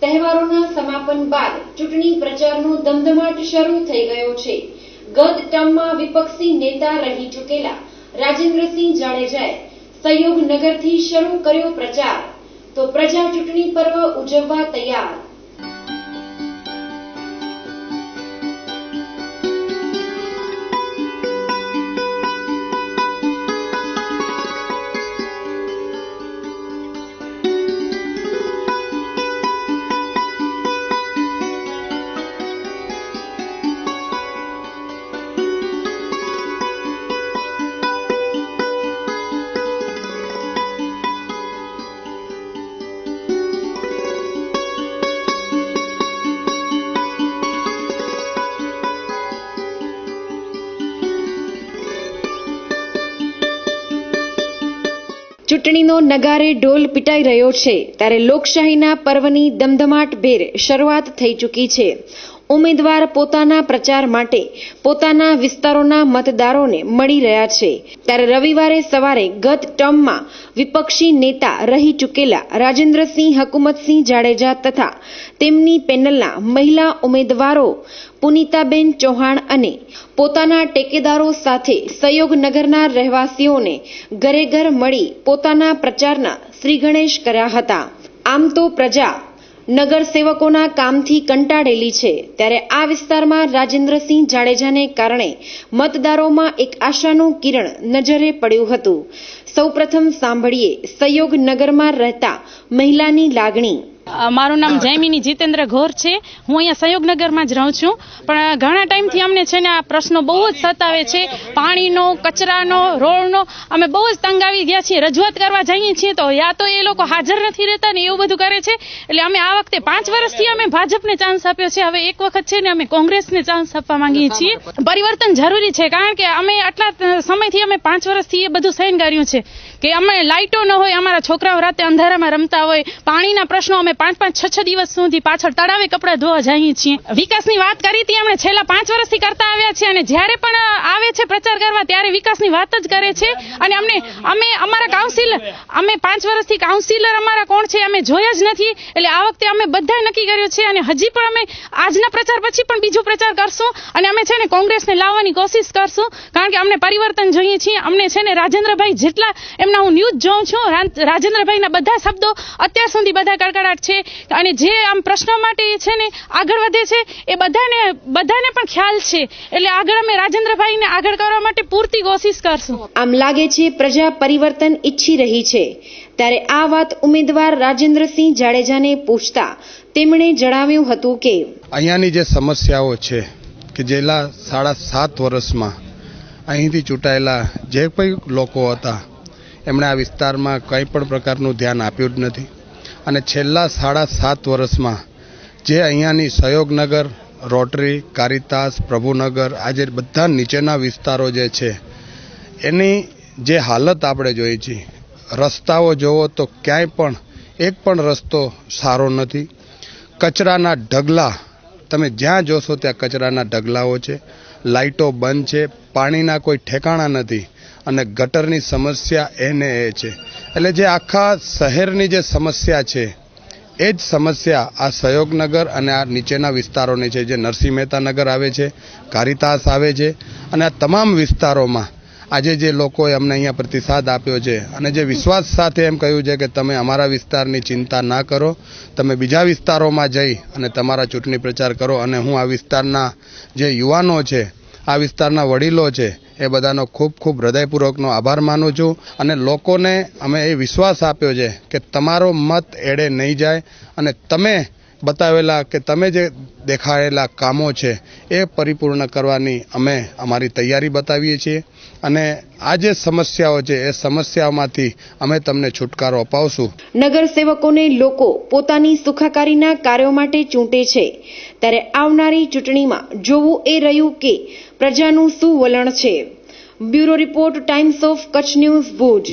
તહેવારોના સમાપન બાદ ચૂંટણી પ્રચારનો ધમધમાટ શરૂ થઈ ગયો છે। ગત ટર્મમાં વિપક્ષી નેતા રહી ચૂકેલા રાજેન્દ્રસિંહ જાડેજાએ સહયોગનગરથી શરૂ કર્યો પ્રચાર, તો પ્રજા ચૂંટણી પર્વ ઉજવવા તૈયાર। ચૂંટણીનો નગારે ઢોલ પીટાઈ રહ્યો છે ત્યારે લોકશાહીના પર્વની ધમધમાટભેર શરૂઆત થઈ ચૂકી છે। ઉમેદવાર પોતાના પ્રચાર માટે પોતાના વિસ્તારોના મતદારોને મળી રહ્યા છે ત્યારે રવિવારે સવારે ગત ટર્મમાં વિપક્ષી નેતા રહી ચૂકેલા રાજેન્દ્રસિંહ હકુમતસિંહ જાડેજા તથા તેમની પેનલના મહિલા ઉમેદવારો પુનિતાબેન ચૌહાણ અને પોતાના ટેકેદારો સાથે સહયોગનગરના રહેવાસીઓને ઘરે ઘર મળી પોતાના પ્રચારના શ્રી ગણેશ કર્યા હતા। આમ તો પ્રજા નગરસેવકોના કામથી કંટાળેલી છે ત્યારે આ વિસ્તારમાં રાજેન્દ્રસિંહ જાડેજાને કારણે મતદારોમાં એક આશાનું કિરણ નજરે પડ્યું હતું। સૌપ્રથમ સાંભળીએ સહયોગનગરમાં રહેતા મહિલાની લાગણી। મારું નામ જયમિની જીતેન્દ્ર ઘોર છે। હું અહીંયા સહયોગનગરમાં જ રહું છું, પણ ઘણા ટાઈમથી અમને છે ને આ પ્રશ્નો બહુ જ સતાવે છે, પાણીનો, કચરાનો, રોડનો। અમે બહુ જ તંગ આવી ગયા છીએ। રજૂઆત કરવા જઈએ છીએ તો યા તો એ લોકો હાજર નથી રહેતા ને એવું બધું કરે છે। એટલે અમે આ વખતે 5 વર્ષથી અમે ભાજપને ચાન્સ આપ્યો છે, હવે એક વખત છે ને અમે કોંગ્રેસને ચાન્સ આપવા માંગીએ છીએ। પરિવર્તન જરૂરી છે, કારણ કે અમે આટલા સમયથી અમે 5 વર્ષથી એ બધું સહન કર્યું છે કે અમે લાઇટો ન હોય, અમારા છોકરાઓ રાતે અંધારામાં રમતા હોય, પાણીના પ્રશ્નો અમે 5-6 દિવસ સુધી પાછળ તળાવે કપડાં ધોવા જઈએ છીએ। વિકાસની વાત કરી હતી અમે છેલ્લા 5 વર્ષથી કરતા આવ્યા છીએ, અને જ્યારે પણ આવે છે પ્રચાર કરવા ત્યારે વિકાસની વાત જ કરે છે। અને અમે અમારા કાઉન્સિલર, અમે 5 વર્ષથી કાઉન્સિલર અમારા કોણ છે અમે જોયા જ નથી। એટલે આ વખતે અમે બધાએ નક્કી કર્યું છે અને હજી પણ અમે આજના પ્રચાર પછી પણ બીજો પ્રચાર કરશું અને અમે છે ને કોંગ્રેસને લાવવાની કોશિશ કરશું, કારણ કે અમને પરિવર્તન જોઈએ છીએ। અમને છે ને રાજેન્દ્રભાઈ જેટલા એમના હું ન્યૂઝ જોઉં છું, રાજેન્દ્રભાઈના બધા શબ્દો અત્યાર સુધી બધા કડકડાટ છે અને જે આમ પ્રશ્નો માટે છે ને આગળ વધે છે એ બધાને પણ ખ્યાલ છે। એટલે આગળ અમે રાજેન્દ્રભાઈને આગળ કરવા માટે પૂરતી કોશિશ કરશું। આમ લાગે છે પ્રજા પરિવર્તન ઈચ્છી રહી છે ત્યારે આ વાત ઉમેદવાર રાજેન્દ્રસિંહ જાડેજાને પૂછતા તેમણે જણાવ્યું હતું કે અહીંયાની જે સમસ્યાઓ છે કે છેલ્લા 7.5 વર્ષમાં અહીંથી ચૂંટાયેલા જે કોઈ લોકો હતા એમણે આ વિસ્તારમાં કંઈ પણ પ્રકારનું ધ્યાન આપ્યું જ નથી, અને છેલ્લા 7.5 વર્ષમાં જે અહીંયાની સહયોગનગર, રોટરી, કારિતાસ, પ્રભુનગર, આજે બધા નીચેના વિસ્તારો જે છે એની જે હાલત આપણે જોઈ છે, રસ્તાઓ જોવો તો ક્યાંય પણ એક પણ રસ્તો સારો નથી। કચરાના ઢગલા, તમે જ્યાં જોશો ત્યાં કચરાના ઢગલાઓ છે, લાઇટો બંધ છે, પાણીના કોઈ ઠેકાણા નથી, અને ગટરની સમસ્યા એને એ છે। એટલે જે આખા શહેરની જે સમસ્યા છે એ જ સમસ્યા આ સહયોગનગર અને આ નીચેના વિસ્તારોની છે, જે નરસિંહ મહેતા નગર આવે છે, કારિતાસ આવે છે, અને આ તમામ વિસ્તારોમાં આજે જે લોકોએ અમને અહીંયા પ્રતિસાદ આપ્યો છે અને જે વિશ્વાસ સાથે એમ કહ્યું છે કે તમે અમારા વિસ્તારની ચિંતા ના કરો, તમે બીજા વિસ્તારોમાં જઈ અને તમારા ચૂંટણી પ્રચાર કરો। અને હું આ વિસ્તારના જે યુવાનો છે, આ વિસ્તારના વડીલો છે, એ બધાનો ખૂબ ખૂબ હૃદયપૂર્વકનો આભાર માનું છું। અને લોકોને અમે એ વિશ્વાસ આપ્યો છે કે તમારો મત એડે નહીં જાય અને તમે બતાવેલા કે તમે જે દેખાડેલા કામો છે એ પરિપૂર્ણ કરવાની અમે અમારી તૈયારી બતાવીએ છીએ, અને આ જે સમસ્યાઓ છે એ સમસ્યાઓમાંથી અમે તમને છુટકારો અપાવશું। નગરસેવકોને લોકો પોતાની સુખાકારીના કાર્યો માટે ચૂંટે છે ત્યારે આવનારી ચૂંટણીમાં જોવું એ રહ્યું કે પ્રજાનું શું વલણ છે। Bureau report, times of Kutch news, Bhuj.